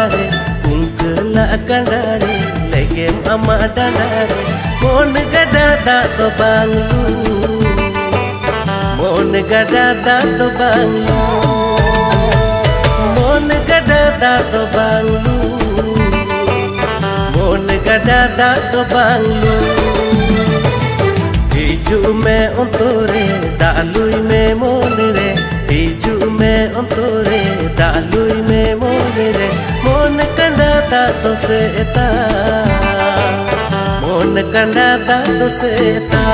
dandare kungkela kandare legem ama dandare mon gada da to banglu mon gada da to banglu mon gada da to banglu mon gada da to banglu hiju me ontore dalui me monre hiju me ontore dalui me monre mon kanda ta to seta mon kanda ta to seta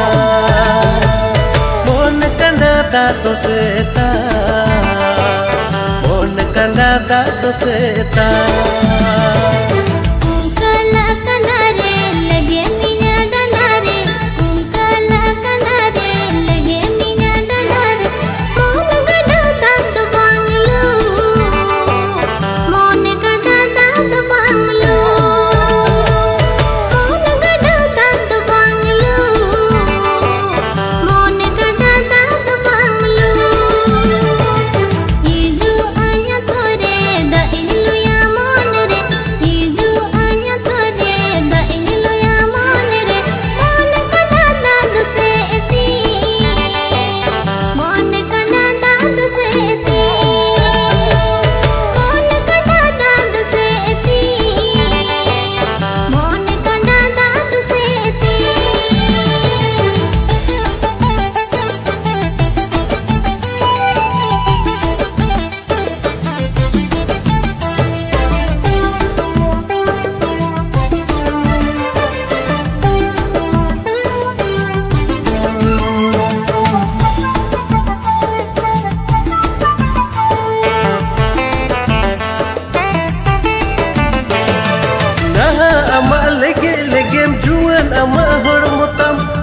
mon kanda ta to seta mon kanda ta to seta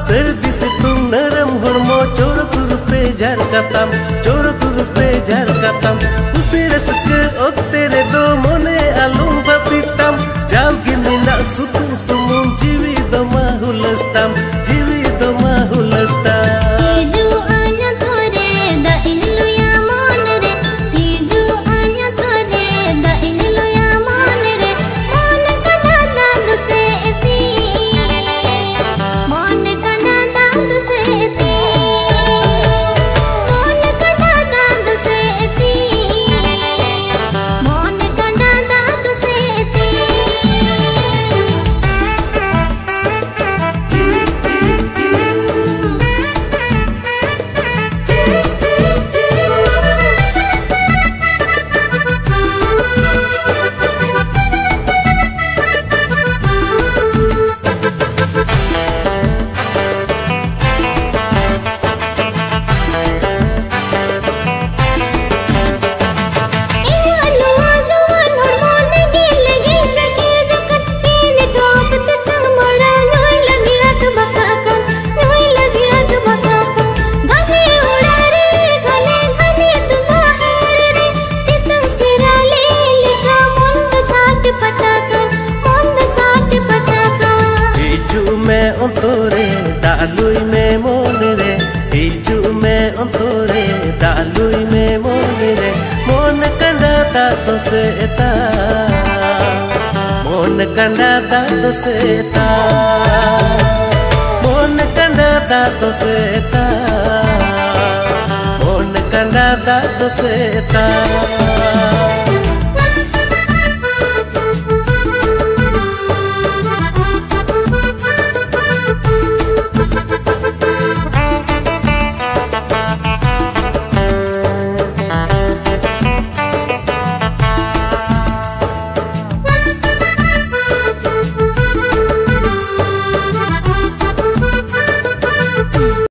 serdi situng naram hormo chor kurpe jar katam usire suke ottere do mone alum bapitam jaw gini na sutu sumun jiwi do mahulastam jiwi do mahulastam hiju anya tore da inlu ya monre hiju anya tore da inlu ya monre mon kada dad se eti mon ontore dalui me monre hiju me ontore dalui me monre mon kanda ta to seta mon kanda ta to seta mon kanda ta to seta mon kanda ta to seta